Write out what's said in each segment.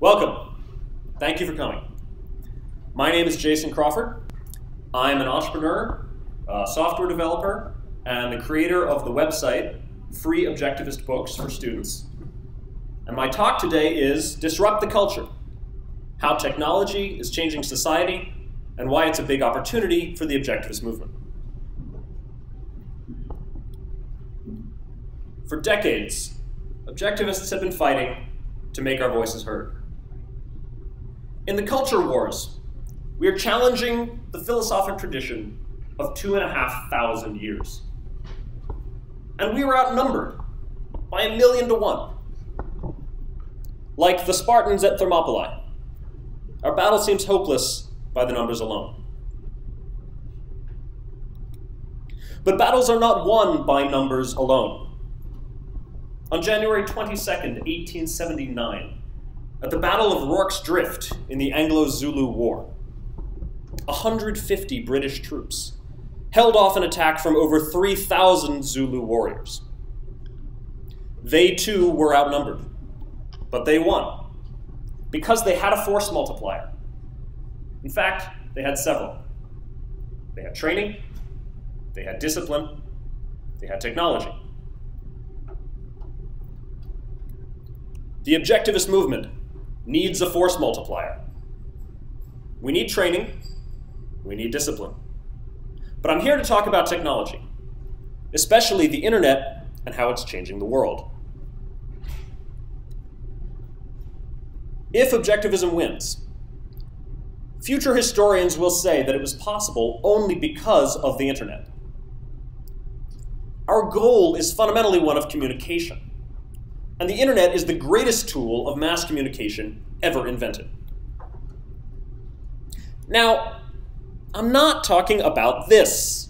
Welcome. Thank you for coming. My name is Jason Crawford. I'm an entrepreneur, a software developer, and the creator of the website Free Objectivist Books for Students. And my talk today is Disrupt the Culture: How Technology is Changing Society and Why It's a Big Opportunity for the Objectivist Movement. For decades, objectivists have been fighting to make our voices heard. In the culture wars, we are challenging the philosophic tradition of 2,500 years. And we were outnumbered by 1,000,000 to 1. Like the Spartans at Thermopylae, our battle seems hopeless by the numbers alone. But battles are not won by numbers alone. On January 22nd, 1879, at the Battle of Rorke's Drift in the Anglo-Zulu War, 150 British troops held off an attack from over 3,000 Zulu warriors. They too were outnumbered, but they won because they had a force multiplier. In fact, they had several. They had training, they had discipline, they had technology. The objectivist movement needs a force multiplier. We need training, we need discipline. But I'm here to talk about technology, especially the internet and how it's changing the world. If objectivism wins, future historians will say that it was possible only because of the internet. Our goal is fundamentally one of communication. And the internet is the greatest tool of mass communication ever invented. Now, I'm not talking about this.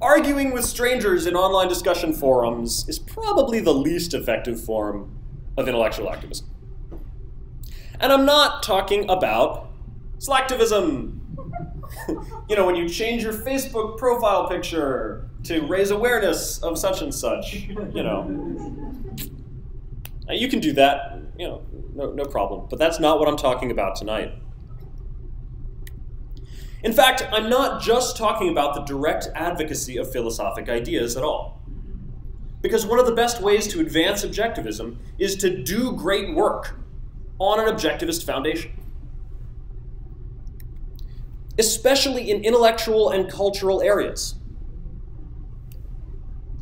Arguing with strangers in online discussion forums is probably the least effective form of intellectual activism. And I'm not talking about slacktivism. You know, when you change your Facebook profile picture to raise awareness of such and such, you know. Now, you can do that, you know, no problem. But that's not what I'm talking about tonight. In fact, I'm not just talking about the direct advocacy of philosophic ideas at all. Because one of the best ways to advance objectivism is to do great work on an objectivist foundation. Especially in intellectual and cultural areas.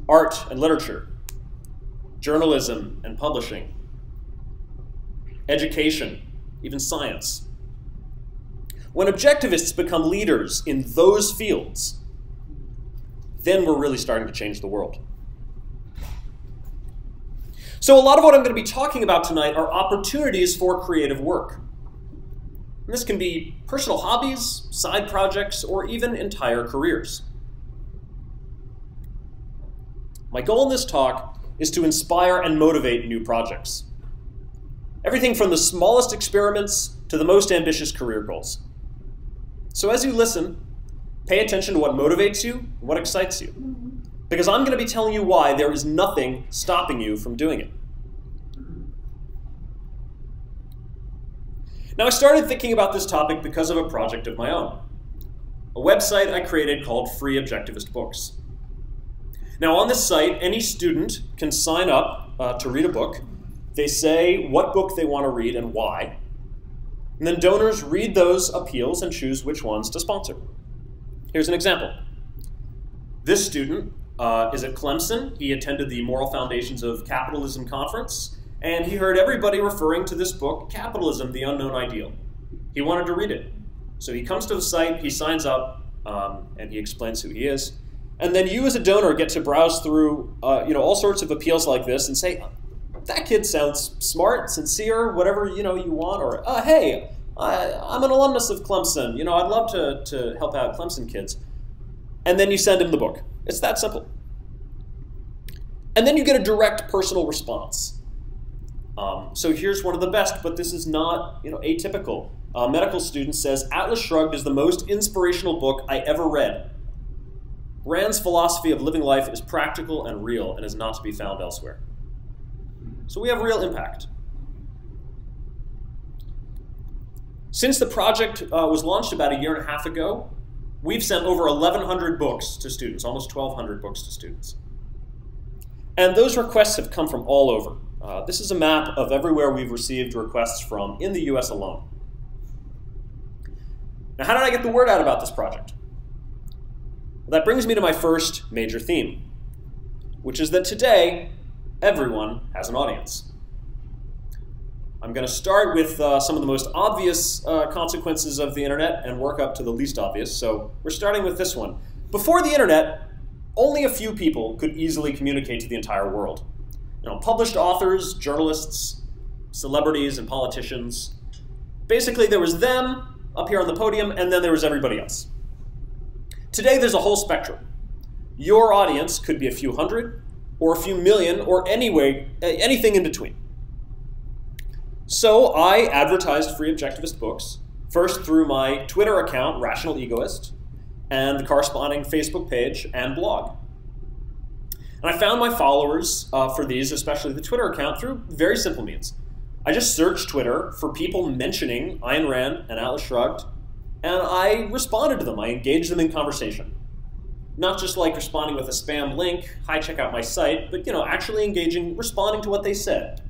Art and literature, journalism and publishing, education, even science. When objectivists become leaders in those fields, then we're really starting to change the world. So a lot of what I'm going to be talking about tonight are opportunities for creative work. And this can be personal hobbies, side projects, or even entire careers. My goal in this talk is to inspire and motivate new projects. Everything from the smallest experiments to the most ambitious career goals. So as you listen, pay attention to what motivates you and what excites you. Because I'm going to be telling you why there is nothing stopping you from doing it. Now, I started thinking about this topic because of a project of my own, a website I created called Free Objectivist Books. Now, on this site, any student can sign up to read a book. They say what book they want to read and why. And then donors read those appeals and choose which ones to sponsor. Here's an example. This student is at Clemson. He attended the Moral Foundations of Capitalism conference. And he heard everybody referring to this book, Capitalism, the Unknown Ideal. He wanted to read it. So he comes to the site, he signs up, and he explains who he is. And then you as a donor get to browse through all sorts of appeals like this and say, that kid sounds smart, sincere, whatever you want. Or, hey, I'm an alumnus of Clemson. I'd love to help out Clemson kids. And then you send him the book. It's that simple. And then you get a direct personal response. So here's one of the best, but this is not atypical. A medical student says, Atlas Shrugged is the most inspirational book I ever read. Rand's philosophy of living life is practical and real and is not to be found elsewhere. So we have real impact. Since the project was launched about a year and a half ago, we've sent over 1,100 books to students, almost 1,200 books to students. And those requests have come from all over. This is a map of everywhere we've received requests from in the US alone. Now, how did I get the word out about this project? Well, that brings me to my first major theme, which is that today, everyone has an audience. I'm going to start with some of the most obvious consequences of the internet and work up to the least obvious. So we're starting with this one. Before the internet, only a few people could easily communicate to the entire world. Published authors, journalists, celebrities, and politicians. Basically, there was them up here on the podium, and then there was everybody else. Today, there's a whole spectrum. Your audience could be a few hundred, or a few million, or anything in between. So I advertised free Objectivist books, first through my Twitter account, Rational Egoist, and the corresponding Facebook page and blog. And I found my followers for these, especially the Twitter account, through very simple means. I just searched Twitter for people mentioning Ayn Rand and Atlas Shrugged, and I responded to them. I engaged them in conversation. Not just like responding with a spam link, hi, check out my site, but actually engaging, responding to what they said.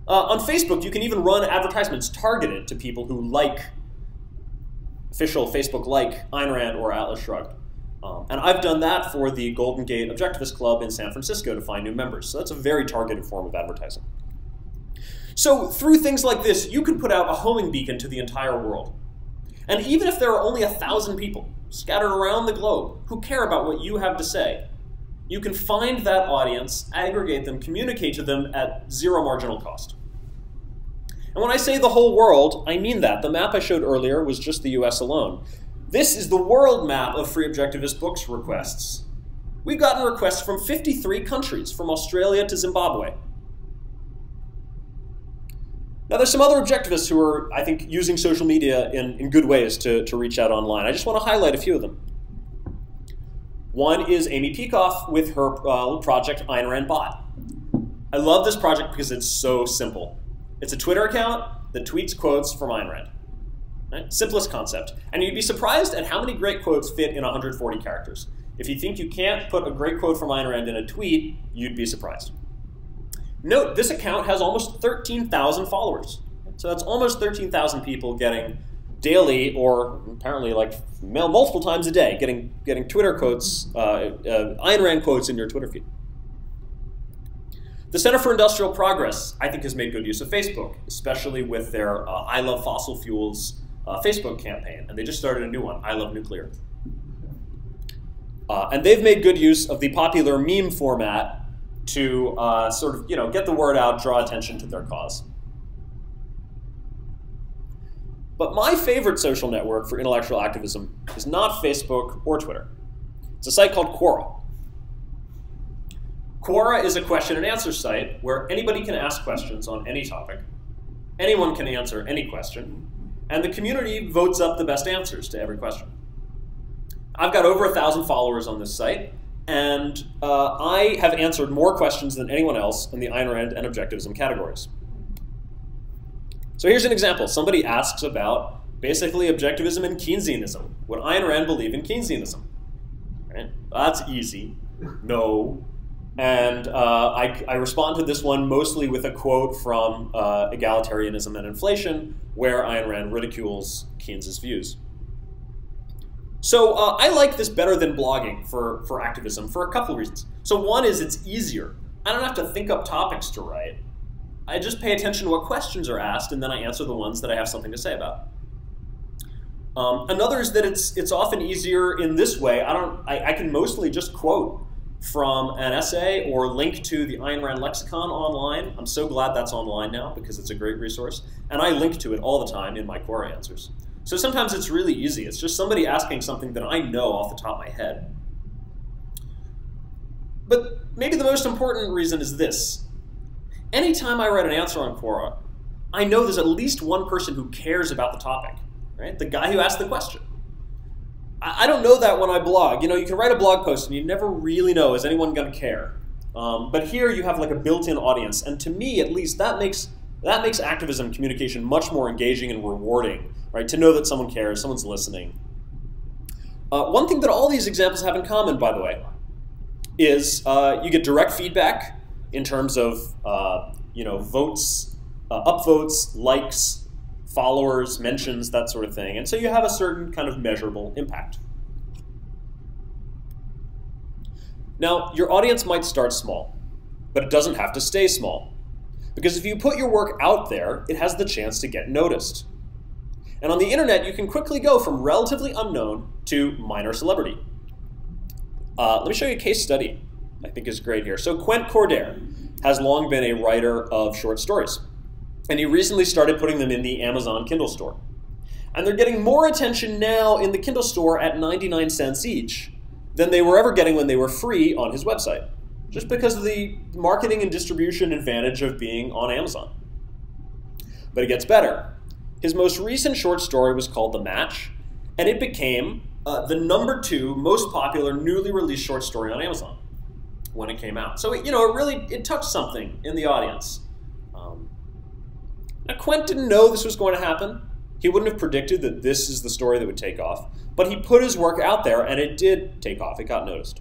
On Facebook, you can even run advertisements targeted to people who official Facebook like Ayn Rand or Atlas Shrugged. And I've done that for the Golden Gate Objectivist Club in San Francisco to find new members. So that's a very targeted form of advertising. So through things like this, you can put out a homing beacon to the entire world. And even if there are only 1,000 people scattered around the globe who care about what you have to say, you can find that audience, aggregate them, communicate to them at zero marginal cost. And when I say the whole world, I mean that. The map I showed earlier was just the US alone. This is the world map of free Objectivist books requests. We've gotten requests from 53 countries, from Australia to Zimbabwe. Now, there's some other Objectivists who are, I think, using social media in good ways to reach out online. I just want to highlight a few of them. One is Amy Peikoff with her project Ayn Rand Bot. I love this project because it's so simple. It's a Twitter account that tweets quotes from Ayn Rand. Right? Simplest concept. And you'd be surprised at how many great quotes fit in 140 characters. If you think you can't put a great quote from Ayn Rand in a tweet, you'd be surprised. Note, this account has almost 13,000 followers. So that's almost 13,000 people getting daily, or apparently like multiple times a day, getting Twitter quotes, Ayn Rand quotes in your Twitter feed. The Center for Industrial Progress, I think, has made good use of Facebook, especially with their I Love Fossil Fuels Facebook campaign. And they just started a new one, I Love Nuclear. And they've made good use of the popular meme format to sort of get the word out, draw attention to their cause. But my favorite social network for intellectual activism is not Facebook or Twitter. It's a site called Quora. Quora is a question and answer site where anybody can ask questions on any topic. Anyone can answer any question. And the community votes up the best answers to every question. I've got over 1,000 followers on this site, and I have answered more questions than anyone else in the Ayn Rand and Objectivism categories. So here's an example. Somebody asks about basically Objectivism and Keynesianism. Would Ayn Rand believe in Keynesianism? Right? That's easy. No. And I respond to this one mostly with a quote from Egalitarianism and Inflation, where Ayn Rand ridicules Keynes's views. So I like this better than blogging for activism for a couple of reasons. So one is it's easier. I don't have to think up topics to write. I just pay attention to what questions are asked, and then I answer the ones that I have something to say about. Another is that it's often easier in this way. I can mostly just quote from an essay or link to the Ayn Rand lexicon online. I'm so glad that's online now because it's a great resource. And I link to it all the time in my Quora answers. So sometimes it's really easy. It's just somebody asking something that I know off the top of my head. But maybe the most important reason is this. Anytime I write an answer on Quora, I know there's at least one person who cares about the topic, right? The guy who asked the question. I don't know that when I blog. You know, you can write a blog post and you never really know, is anyone going to care? But here you have like a built-in audience, and to me, at least, that makes activism communication much more engaging and rewarding, right? To know that someone cares, someone's listening. One thing that all these examples have in common, by the way, is you get direct feedback in terms of votes, upvotes, likes, followers, mentions, that sort of thing. And so you have a certain kind of measurable impact. Now, your audience might start small, but it doesn't have to stay small. Because if you put your work out there, it has the chance to get noticed. And on the internet, you can quickly go from relatively unknown to minor celebrity. Let me show you a case study I think is great here. So Quent Cordair has long been a writer of short stories. And he recently started putting them in the Amazon Kindle store. And they're getting more attention now in the Kindle store at 99 cents each than they were ever getting when they were free on his website, just because of the marketing and distribution advantage of being on Amazon. But it gets better. His most recent short story was called The Match, and it became the #2 most popular newly released short story on Amazon when it came out. So it touched something in the audience. Now, Quent didn't know this was going to happen. He wouldn't have predicted that this is the story that would take off. But he put his work out there, and it did take off. It got noticed.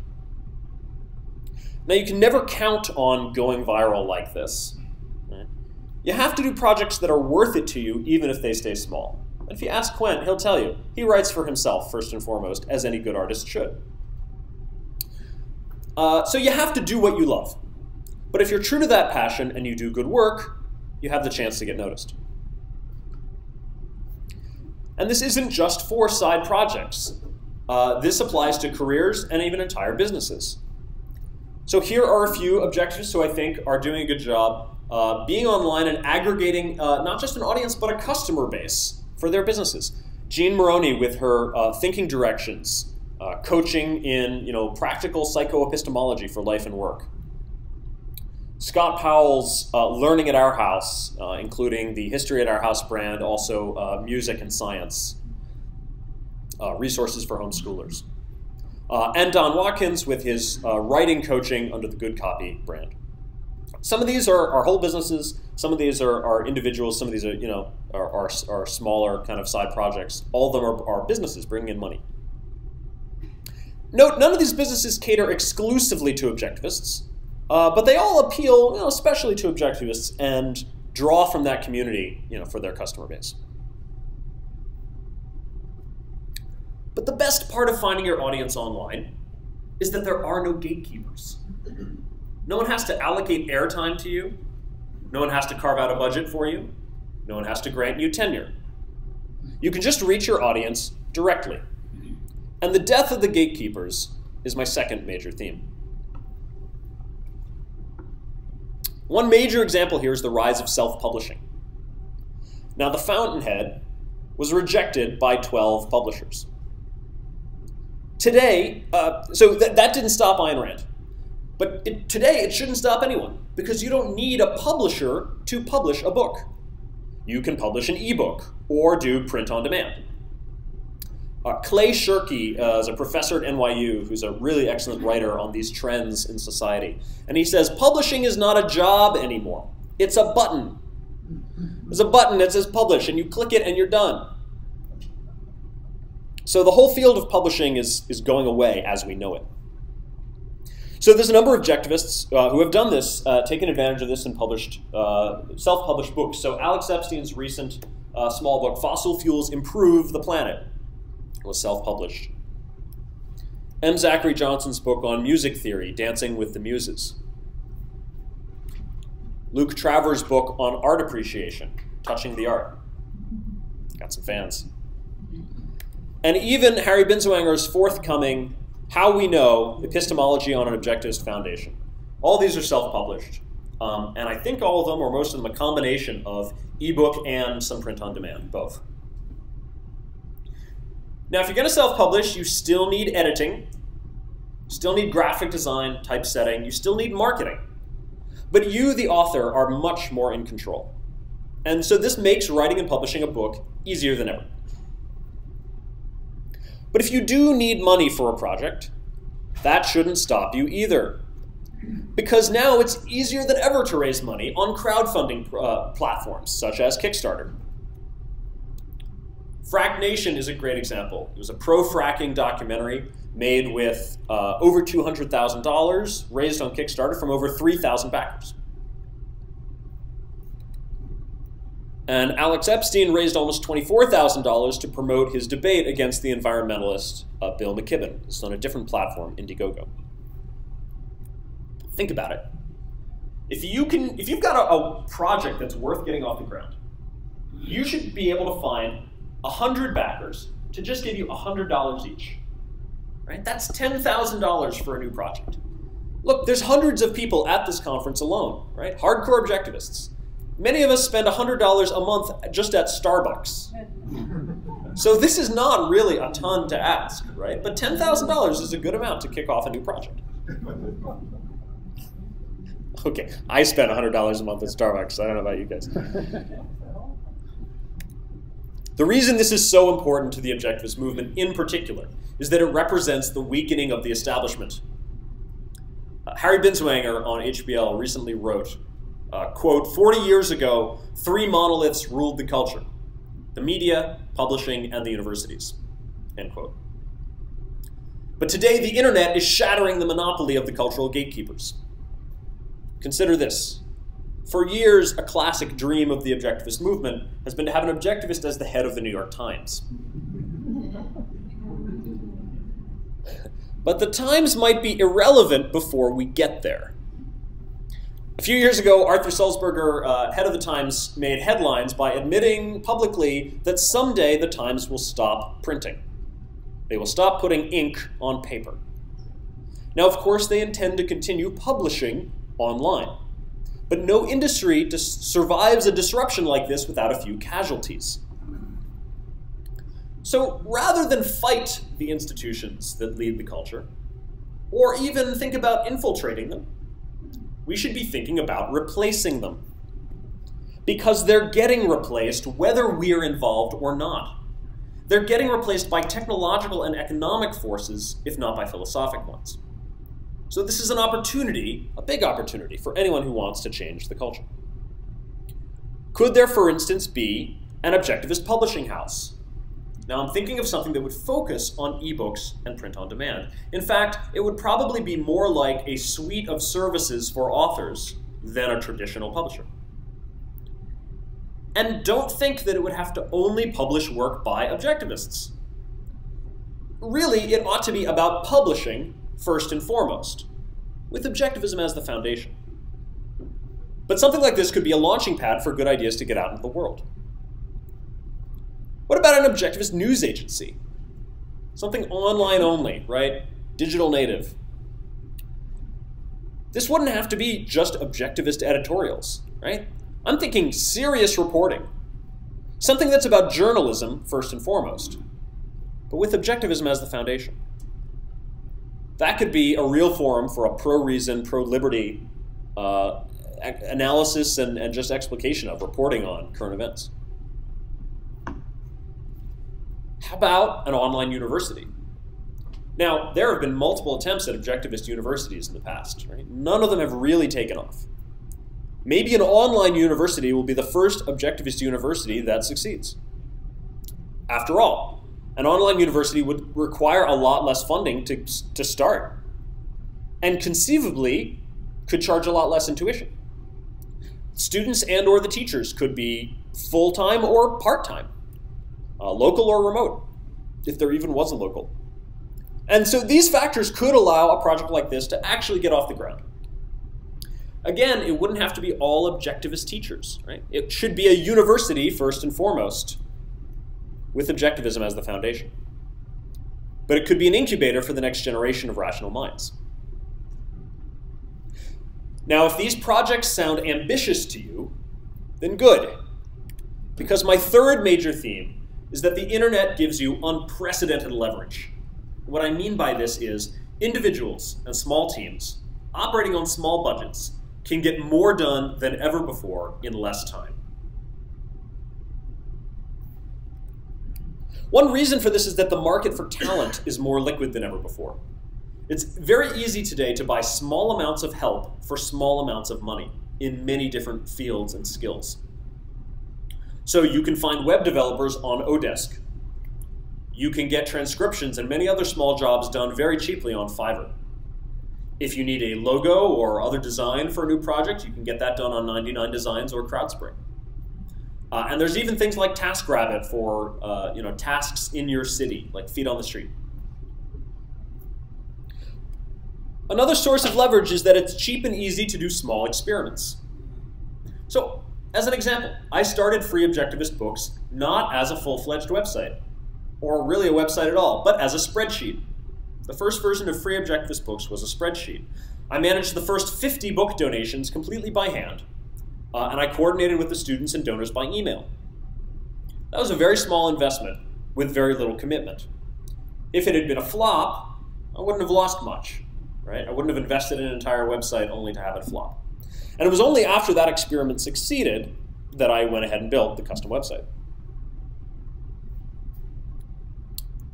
Now, you can never count on going viral like this. Right? You have to do projects that are worth it to you, even if they stay small. And if you ask Quent, he'll tell you. He writes for himself, first and foremost, as any good artist should. So you have to do what you love. But if you're true to that passion and you do good work, you have the chance to get noticed. And this isn't just for side projects. This applies to careers and even entire businesses. So here are a few objectivists who I think are doing a good job being online and aggregating not just an audience, but a customer base for their businesses. Jean Moroney with her thinking directions, coaching in practical psychoepistemology for life and work. Scott Powell's Learning at Our House, including the History at Our House brand, also music and science, resources for homeschoolers. And Don Watkins with his writing coaching under the Good Copy brand. Some of these are whole businesses, some of these are individuals, some of these are smaller kind of side projects. All of them are businesses bringing in money. Note, none of these businesses cater exclusively to objectivists. But they all appeal, especially to objectivists, and draw from that community, for their customer base. But the best part of finding your audience online is that there are no gatekeepers. No one has to allocate airtime to you. No one has to carve out a budget for you. No one has to grant you tenure. You can just reach your audience directly. And the death of the gatekeepers is my second major theme. One major example here is the rise of self-publishing. Now, the Fountainhead was rejected by 12 publishers. Today, that didn't stop Ayn Rand. But today, it shouldn't stop anyone, because you don't need a publisher to publish a book. You can publish an ebook or do print on demand. Clay Shirky is a professor at NYU who's a really excellent writer on these trends in society. And he says, publishing is not a job anymore. It's a button. There's a button that says publish, and you click it and you're done. So the whole field of publishing is going away as we know it. So there's a number of objectivists who have done this, taken advantage of this and published self-published books. So Alex Epstein's recent small book, Fossil Fuels Improve the Planet, was self-published. M. Zachary Johnson's book on music theory, Dancing with the Muses. Luke Travers' book on art appreciation, Touching the Art. Got some fans. And even Harry Binswanger's forthcoming How We Know, Epistemology on an Objectivist Foundation. All these are self-published. And I think all of them, or most of them, a combination of ebook and some print on demand, both. Now, if you're going to self-publish, you still need editing, still need graphic design, typesetting, you still need marketing. But you, the author, are much more in control. And so this makes writing and publishing a book easier than ever. But if you do need money for a project, that shouldn't stop you either. Because now it's easier than ever to raise money on crowdfunding platforms, such as Kickstarter. Frack Nation is a great example. It was a pro-fracking documentary made with over $200,000 raised on Kickstarter from over 3,000 backers. And Alex Epstein raised almost $24,000 to promote his debate against the environmentalist Bill McKibben. It's on a different platform, Indiegogo. Think about it. If you've got a project that's worth getting off the ground, you should be able to find 100 backers to just give you $100 each. Right? That's $10,000 for a new project. Look, there's hundreds of people at this conference alone, right? Hardcore objectivists. Many of us spend $100 a month just at Starbucks. So this is not really a ton to ask, right? But $10,000 is a good amount to kick off a new project. Okay, I spend $100 a month at Starbucks. I don't know about you guys. The reason this is so important to the objectivist movement in particular is that it represents the weakening of the establishment. Harry Binswanger on HBL recently wrote, quote, 40 years ago, 3 monoliths ruled the culture: the media, publishing, and the universities, end quote. But today, the internet is shattering the monopoly of the cultural gatekeepers. Consider this. For years, a classic dream of the objectivist movement has been to have an objectivist as the head of the New York Times. But the Times might be irrelevant before we get there. A few years ago, Arthur Sulzberger, head of the Times, made headlines by admitting publicly that someday the Times will stop printing. They will stop putting ink on paper. Now, of course, they intend to continue publishing online. But no industry survives a disruption like this without a few casualties. So rather than fight the institutions that lead the culture, or even think about infiltrating them, we should be thinking about replacing them. Because they're getting replaced whether we're involved or not. They're getting replaced by technological and economic forces, if not by philosophic ones. So this is an opportunity, a big opportunity, for anyone who wants to change the culture. Could there, for instance, be an objectivist publishing house? Now, I'm thinking of something that would focus on ebooks and print on demand. In fact, it would probably be more like a suite of services for authors than a traditional publisher. And don't think that it would have to only publish work by objectivists. Really, it ought to be about publishing first and foremost, with objectivism as the foundation. But something like this could be a launching pad for good ideas to get out into the world. What about an objectivist news agency? Something online only, right? Digital native. This wouldn't have to be just objectivist editorials, right? I'm thinking serious reporting. Something that's about journalism first and foremost, but with objectivism as the foundation. That could be a real forum for a pro-reason, pro-liberty analysis and just explication of reporting on current events. How about an online university? Now, there have been multiple attempts at objectivist universities in the past, right? None of them have really taken off. Maybe an online university will be the first objectivist university that succeeds. After all, an online university would require a lot less funding to start, and conceivably could charge a lot less in tuition. Students and or the teachers could be full-time or part-time, local or remote, if there even was a local. And so these factors could allow a project like this to actually get off the ground. Again, it wouldn't have to be all objectivist teachers, right? It should be a university first and foremost, with objectivism as the foundation. But it could be an incubator for the next generation of rational minds. Now, if these projects sound ambitious to you, then good. Because my third major theme is that the internet gives you unprecedented leverage. What I mean by this is individuals and small teams operating on small budgets can get more done than ever before in less time. One reason for this is that the market for talent is more liquid than ever before. It's very easy today to buy small amounts of help for small amounts of money in many different fields and skills. So you can find web developers on Odesk. You can get transcriptions and many other small jobs done very cheaply on Fiverr. If you need a logo or other design for a new project, you can get that done on 99 Designs or Crowdspring. And there's even things like TaskRabbit for tasks in your city, like feet on the street. Another source of leverage is that it's cheap and easy to do small experiments. So, as an example, I started Free Objectivist Books not as a full-fledged website, or really a website at all, but as a spreadsheet. The first version of Free Objectivist Books was a spreadsheet. I managed the first 50 book donations completely by hand, and I coordinated with the students and donors by email. That was a very small investment with very little commitment. If it had been a flop, I wouldn't have lost much, right? I wouldn't have invested in an entire website only to have it flop. And it was only after that experiment succeeded that I went ahead and built the custom website.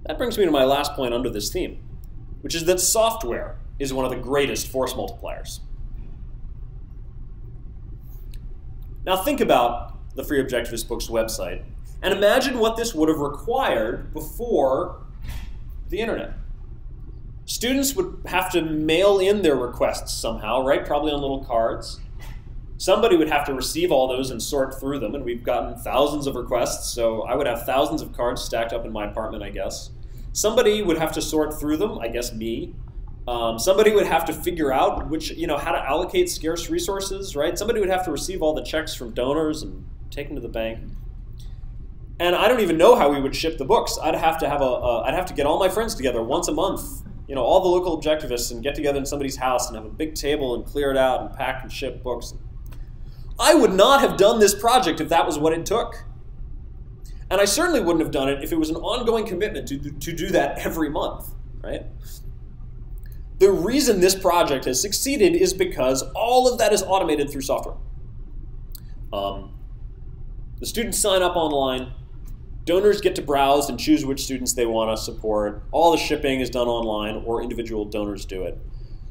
That brings me to my last point under this theme, which is that software is one of the greatest force multipliers. Now think about the Free Objectivist Books website and imagine what this would have required before the internet. Students would have to mail in their requests somehow, right? Probably on little cards. Somebody would have to receive all those and sort through them, and we've gotten thousands of requests, so I would have thousands of cards stacked up in my apartment, I guess. Somebody would have to sort through them, I guess me. Somebody would have to figure out how to allocate scarce resources, right? Somebody would have to receive all the checks from donors and take them to the bank. And I don't even know how we would ship the books. I'd have to get all my friends together once a month, all the local objectivists, and get together in somebody's house and have a big table and clear it out and pack and ship books. I would not have done this project if that was what it took. And I certainly wouldn't have done it if it was an ongoing commitment to do that every month, right? The reason this project has succeeded is because all of that is automated through software. The students sign up online. Donors get to browse and choose which students they want to support. All the shipping is done online, or individual donors do it.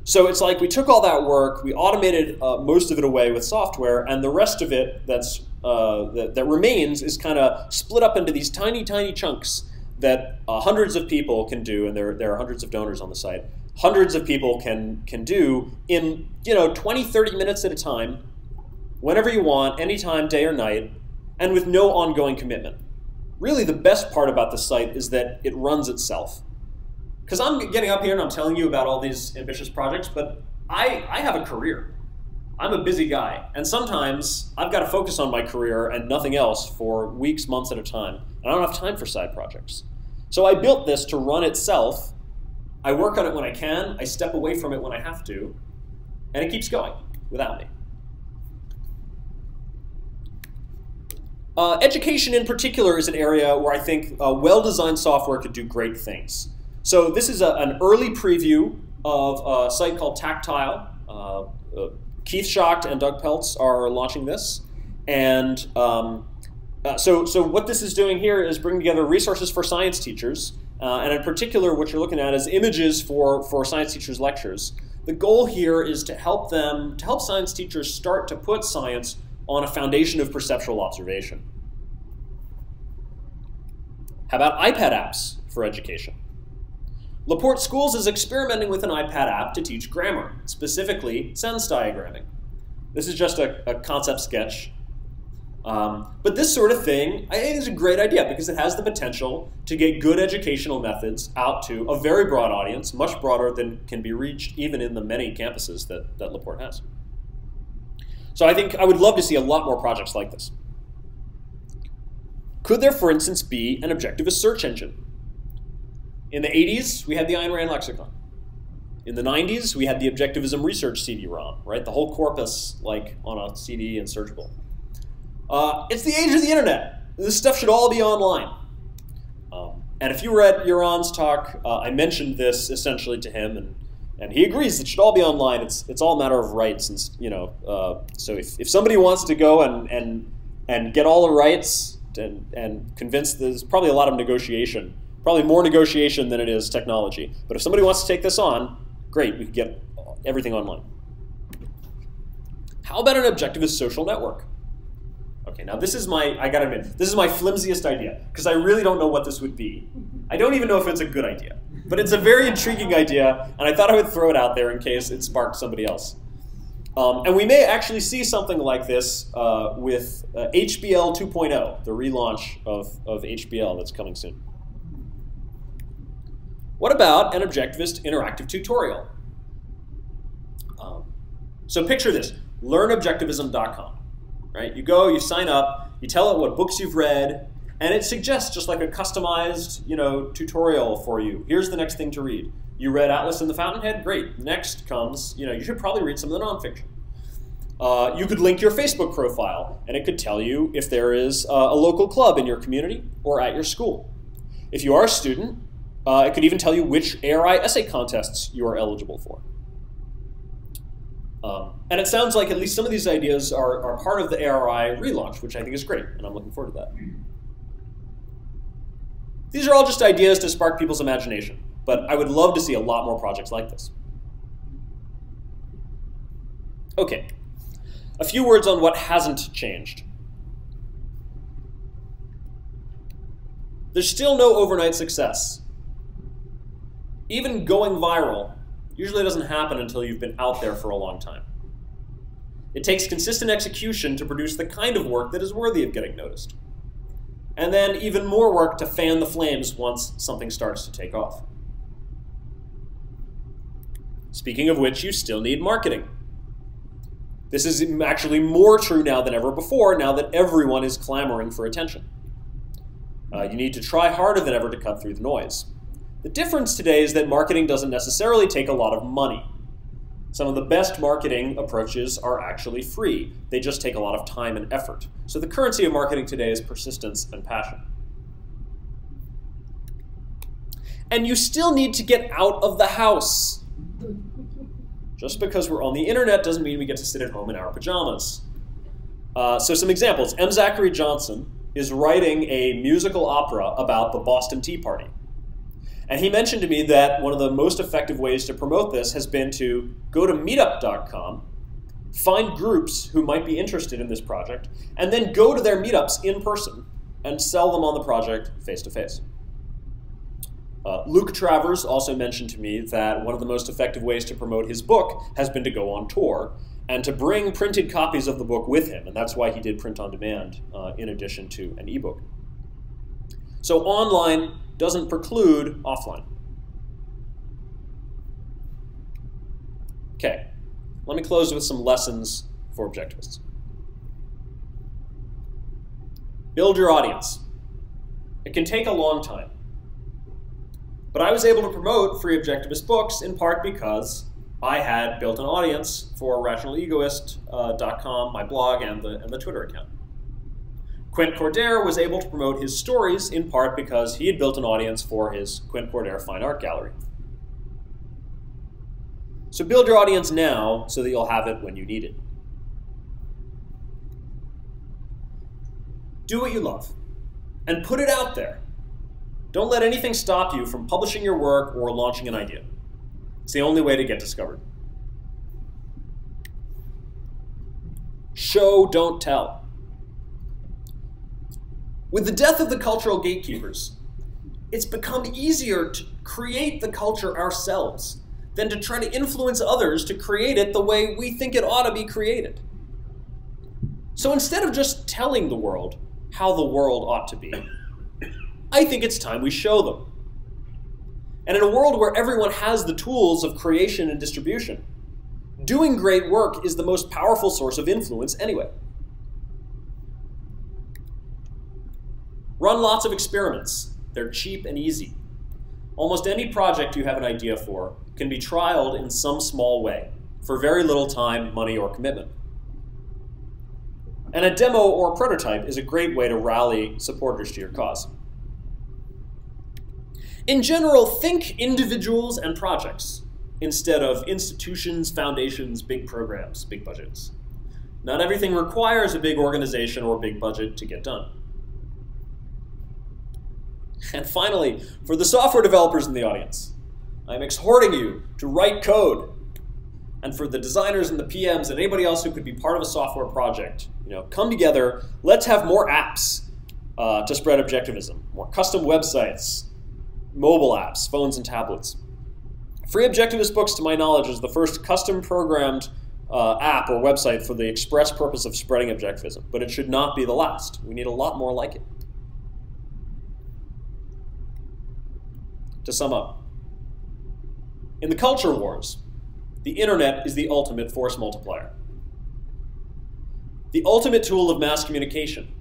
So it's like we took all that work, we automated most of it away with software, and the rest of it that remains is kind of split up into these tiny, tiny chunks that hundreds of people can do, and there are hundreds of donors on the site. Hundreds of people can do in 20, 30 minutes at a time, whenever you want, anytime, day or night, and with no ongoing commitment. Really, the best part about the site is that it runs itself. Because I'm getting up here and I'm telling you about all these ambitious projects, but I have a career. I'm a busy guy, and sometimes I've got to focus on my career and nothing else for weeks, months at a time, and I don't have time for side projects. So I built this to run itself. I work on it when I can, I step away from it when I have to, and it keeps going without me. Education in particular is an area where I think well-designed software could do great things. So this is an early preview of a site called Tactile. Keith Schacht and Doug Peltz are launching this. And so what this is doing here is bringing together resources for science teachers. And in particular, what you're looking at is images for science teachers' lectures. The goal here is to help science teachers start to put science on a foundation of perceptual observation. How about iPad apps for education? LaPorte Schools is experimenting with an iPad app to teach grammar, specifically sentence diagramming. This is just a concept sketch. But this sort of thing, I think, is a great idea because it has the potential to get good educational methods out to a very broad audience, much broader than can be reached even in the many campuses that LaPorte has. So I think I would love to see a lot more projects like this. Could there, for instance, be an objectivist search engine? In the 80s, we had the Ayn Rand lexicon. In the 90s, we had the Objectivism Research CD-ROM, right? The whole corpus, like on a CD and searchable. It's the age of the internet. This stuff should all be online. And if you were at Yaron's talk, I mentioned this essentially to him, and he agrees it should all be online. It's all a matter of rights, and so if somebody wants to go and get all the rights and convinced there's probably a lot of negotiation, probably more negotiation than it is technology. But if somebody wants to take this on, great, we can get everything online. How about an objectivist social network? Okay, now this is I gotta admit, this is my flimsiest idea, because I really don't know what this would be. I don't even know if it's a good idea, but it's a very intriguing idea, and I thought I would throw it out there in case it sparked somebody else. And we may actually see something like this with HBL 2.0, the relaunch of HBL that's coming soon. What about an objectivist interactive tutorial? So picture this, learnobjectivism.com. Right? You go, you sign up, you tell it what books you've read, and it suggests just like a customized, tutorial for you. Here's the next thing to read. You read Atlas and the Fountainhead? Great. Next comes, you should probably read some of the nonfiction. You could link your Facebook profile, and it could tell you if there is a local club in your community or at your school. If you are a student, it could even tell you which ARI essay contests you are eligible for. And it sounds like at least some of these ideas are part of the ARI relaunch, which I think is great, and I'm looking forward to that. These are all just ideas to spark people's imagination, but I would love to see a lot more projects like this. Okay, a few words on what hasn't changed. There's still no overnight success. Even going viral usually doesn't happen until you've been out there for a long time. It takes consistent execution to produce the kind of work that is worthy of getting noticed. And then even more work to fan the flames once something starts to take off. Speaking of which, you still need marketing. This is actually more true now than ever before, now that everyone is clamoring for attention. You need to try harder than ever to cut through the noise. The difference today is that marketing doesn't necessarily take a lot of money. Some of the best marketing approaches are actually free. They just take a lot of time and effort. So the currency of marketing today is persistence and passion. And you still need to get out of the house. Just because we're on the internet doesn't mean we get to sit at home in our pajamas. So some examples. M. Zachary Johnson is writing a musical opera about the Boston Tea Party. And he mentioned to me that one of the most effective ways to promote this has been to go to meetup.com, find groups who might be interested in this project, and then go to their meetups in person and sell them on the project face-to-face. Luke Travers also mentioned to me that one of the most effective ways to promote his book has been to go on tour and to bring printed copies of the book with him, and that's why he did print on demand in addition to an ebook. So online doesn't preclude offline. Okay, let me close with some lessons for objectivists. Build your audience. It can take a long time. But I was able to promote free objectivist books in part because I had built an audience for rationalegoist.com, my blog, and the Twitter account. Quint Cordaire was able to promote his stories in part because he had built an audience for his Quint Cordaire Fine Art Gallery. So build your audience now so that you'll have it when you need it. Do what you love and put it out there. Don't let anything stop you from publishing your work or launching an idea. It's the only way to get discovered. Show, don't tell. With the death of the cultural gatekeepers, it's become easier to create the culture ourselves than to try to influence others to create it the way we think it ought to be created. So instead of just telling the world how the world ought to be, I think it's time we show them. And in a world where everyone has the tools of creation and distribution, doing great work is the most powerful source of influence anyway. Run lots of experiments. They're cheap and easy. Almost any project you have an idea for can be trialed in some small way for very little time, money, or commitment. And a demo or prototype is a great way to rally supporters to your cause. In general, think individuals and projects instead of institutions, foundations, big programs, big budgets. Not everything requires a big organization or big budget to get done. And finally, for the software developers in the audience, I'm exhorting you to write code. And for the designers and the PMs and anybody else who could be part of a software project, come together. Let's have more apps to spread objectivism, more custom websites, mobile apps, phones and tablets. Free Objectivist Books, to my knowledge, is the first custom-programmed app or website for the express purpose of spreading objectivism, but it should not be the last. We need a lot more like it. To sum up, in the culture wars, the internet is the ultimate force multiplier. The ultimate tool of mass communication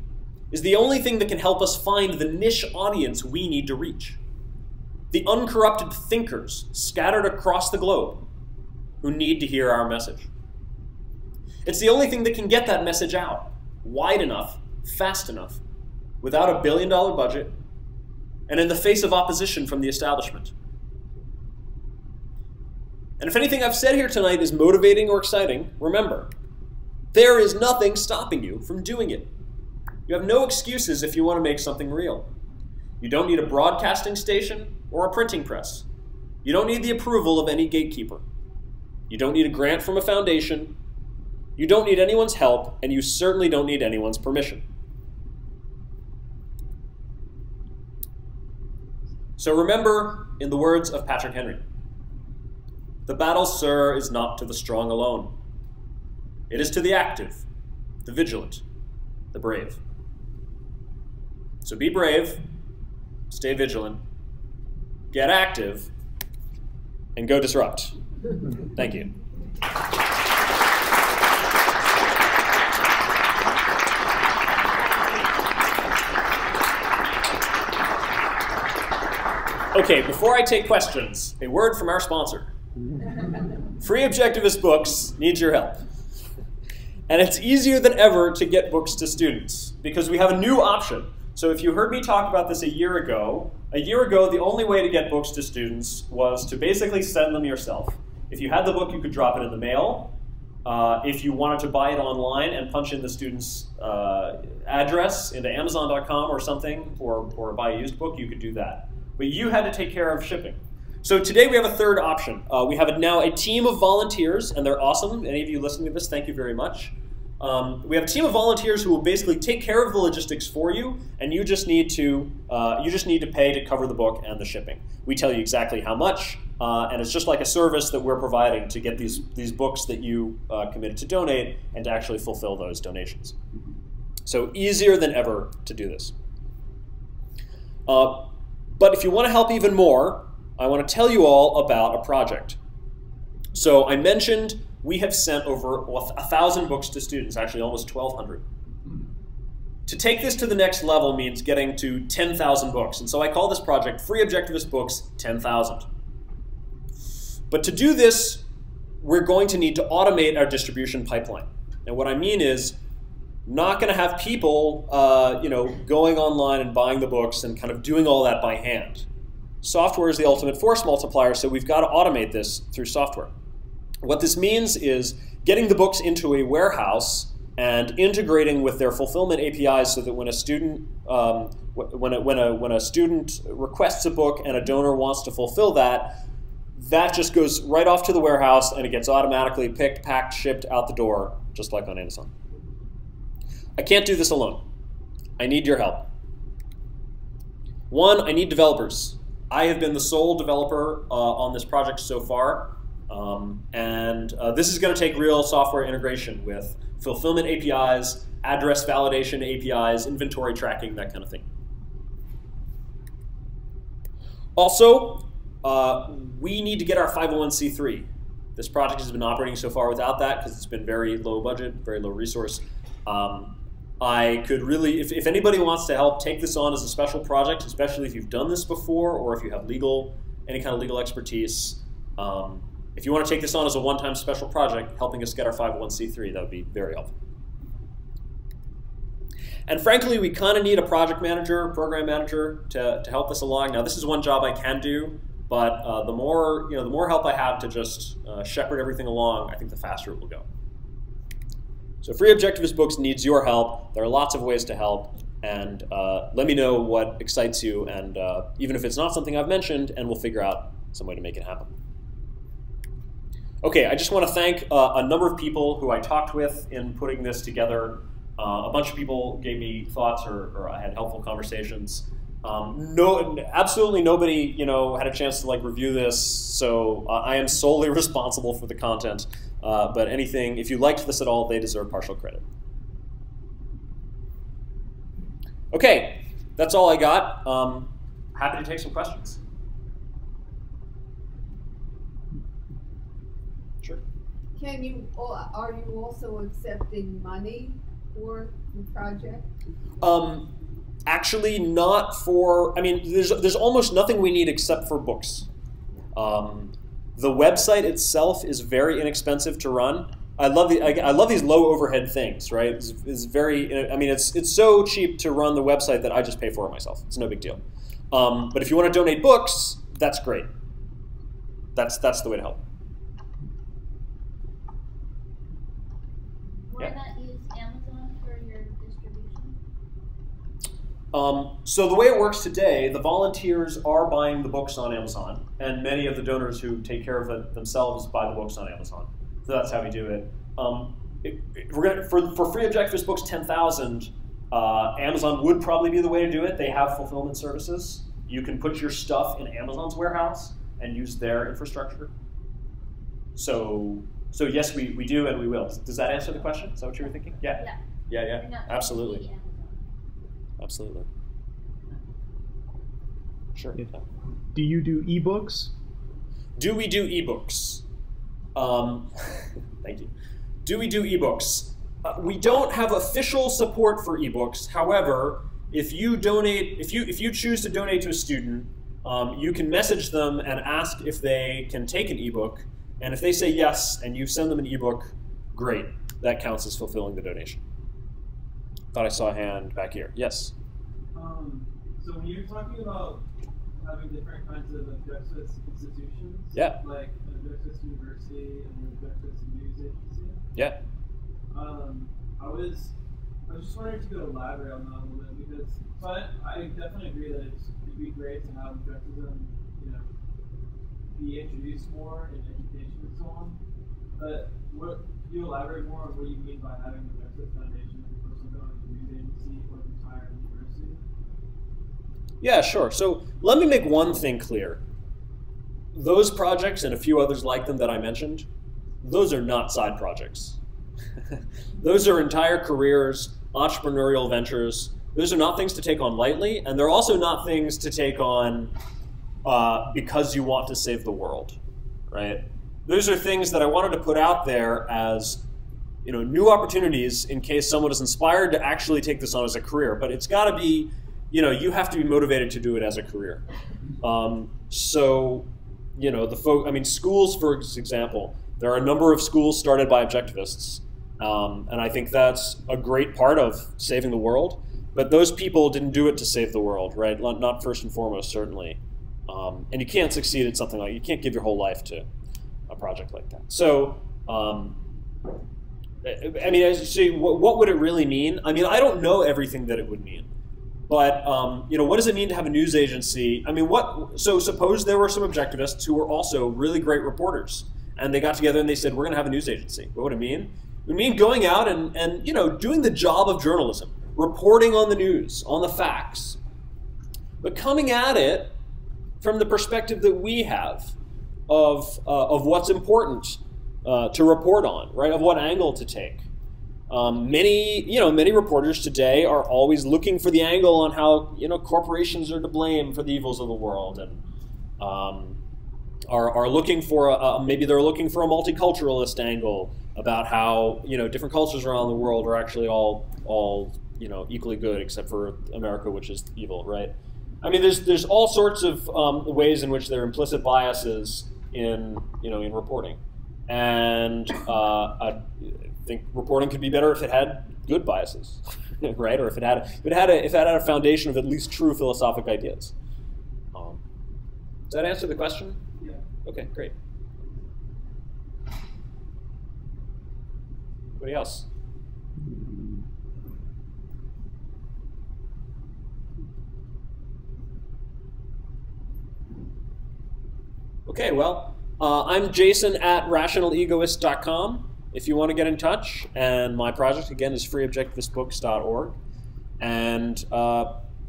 is the only thing that can help us find the niche audience we need to reach. The uncorrupted thinkers scattered across the globe who need to hear our message. It's the only thing that can get that message out wide enough, fast enough, without a billion-dollar budget, and in the face of opposition from the establishment. And if anything I've said here tonight is motivating or exciting, remember, there is nothing stopping you from doing it. You have no excuses if you want to make something real. You don't need a broadcasting station or a printing press. You don't need the approval of any gatekeeper. You don't need a grant from a foundation. You don't need anyone's help, and you certainly don't need anyone's permission. So remember, in the words of Patrick Henry, the battle, sir, is not to the strong alone. It is to the active, the vigilant, the brave. So be brave, stay vigilant, get active, and go disrupt. Thank you. Okay, before I take questions, a word from our sponsor. Free Objectivist Books needs your help. And it's easier than ever to get books to students because we have a new option. So if you heard me talk about this a year ago, the only way to get books to students was to basically send them yourself. If you had the book, you could drop it in the mail. If you wanted to buy it online and punch in the student's address into Amazon.com or something, or buy a used book, you could do that. But you had to take care of shipping. So today we have a third option. We have now a team of volunteers, and they're awesome. Any of you listening to this, thank you very much. We have a team of volunteers who will basically take care of the logistics for you, and you just need to pay to cover the book and the shipping. We tell you exactly how much, and it's just like a service that we're providing to get these books that you committed to donate and to actually fulfill those donations. So easier than ever to do this. But if you want to help even more, I want to tell you all about a project. So I mentioned we have sent over 1,000 books to students, actually almost 1,200. To take this to the next level means getting to 10,000 books. And so I call this project Free Objectivist Books 10,000. But to do this, we're going to need to automate our distribution pipeline. And what I mean is, not going to have people going online and buying the books and kind of doing all that by hand. Software is the ultimate force multiplier, so we've got to automate this through software. What this means is getting the books into a warehouse and integrating with their fulfillment APIs so that when a student when a student requests a book and a donor wants to fulfill that, that just goes right off to the warehouse and it gets automatically picked, packed, shipped out the door, just like on Amazon. I can't do this alone. I need your help. One, I need developers. I have been the sole developer on this project so far, this is going to take real software integration with fulfillment APIs, address validation APIs, inventory tracking, that kind of thing. Also, we need to get our 501c3. This project has been operating so far without that because it's been very low budget, very low resource. I could really, if anybody wants to help take this on as a special project, especially if you've done this before or if you have any kind of legal expertise, if you want to take this on as a one-time special project, helping us get our 501c3, that would be very helpful. And frankly, we kind of need a project manager, program manager to help us along. Now, this is one job I can do, but the more help I have to just shepherd everything along, I think the faster it will go. So Free Objectivist Books needs your help. There are lots of ways to help. and let me know what excites you, and even if it's not something I've mentioned, and we'll figure out some way to make it happen. Okay, I just want to thank a number of people who I talked with in putting this together. A bunch of people gave me thoughts, or I had helpful conversations. Absolutely nobody, had a chance to review this, so I am solely responsible for the content. But anything, if you liked this at all, they deserve partial credit. Okay, that's all I got. Happy to take some questions. Sure. Are you also accepting money for the project? Actually, not for. There's almost nothing we need except for books. The website itself is very inexpensive to run. I love these low overhead things, right? It's very. It's so cheap to run the website that I just pay for it myself. It's no big deal. But if you want to donate books, that's great. That's the way to help. Why not use Amazon for your distribution? So the way it works today, the volunteers are buying the books on Amazon, and many of the donors who take care of it themselves buy the books on Amazon. So that's how we do it. For free Objectivist books 10,000, Amazon would probably be the way to do it. They have fulfillment services. You can put your stuff in Amazon's warehouse and use their infrastructure. So yes, we do and we will. Does that answer the question? Is that what you were thinking? Yeah. Yeah. Absolutely. Absolutely. Sure. Yeah. Do you do ebooks? Do we do ebooks? Thank you. Do we do ebooks? We don't have official support for ebooks. However, if you choose to donate to a student, you can message them and ask if they can take an ebook. And if they say yes, and you send them an ebook, great. That counts as fulfilling the donation. Thought I saw a hand back here. Yes. So when you're talking about having different kinds of Objectivist institutions, yeah, like an Objectivist University and an Objectivist News Agency, yeah, I was just wondering if you could elaborate on that a little bit, because I definitely agree that it'd be great to have Objectivism, be introduced more in education and so on. But can you elaborate more on what you mean by having an Objectivist foundation as opposed to going to a news agency or the entire university? Yeah, sure. So let me make one thing clear. Those projects and a few others like them that I mentioned, those are not side projects. Those are entire careers, entrepreneurial ventures. Those are not things to take on lightly, and they're also not things to take on because you want to save the world, right? Those are things that I wanted to put out there as new opportunities in case someone is inspired to actually take this on as a career. But it's got to be, you have to be motivated to do it as a career. Schools, for example, there are a number of schools started by Objectivists, and I think that's a great part of saving the world. But those people didn't do it to save the world, right? Not first and foremost, certainly. And you can't succeed at something you can't give your whole life to a project like that. So, as you see, what would it really mean? I don't know everything that it would mean. But, what does it mean to have a news agency? So suppose there were some Objectivists who were also really great reporters, and they got together and they said, we're going to have a news agency. What would it mean? It would mean going out and doing the job of journalism, reporting on the news, on the facts, but coming at it from the perspective that we have of what's important to report on, right? Of what angle to take. Many reporters today are always looking for the angle on how corporations are to blame for the evils of the world, and are looking for maybe they're looking for a multiculturalist angle about how different cultures around the world are actually all equally good except for America, which is evil, right? There's all sorts of ways in which there are implicit biases in reporting, and I think reporting could be better if it had good biases, right? Or if it had a foundation of at least true philosophic ideas. Does that answer the question? Yeah. Okay, great. Anybody else? Okay, well, I'm Jason at rationalegoist.com if you want to get in touch. And my project, again, is freeobjectivistbooks.org. And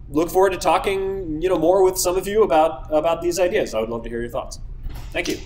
look forward to talking more with some of you about these ideas. I would love to hear your thoughts. Thank you.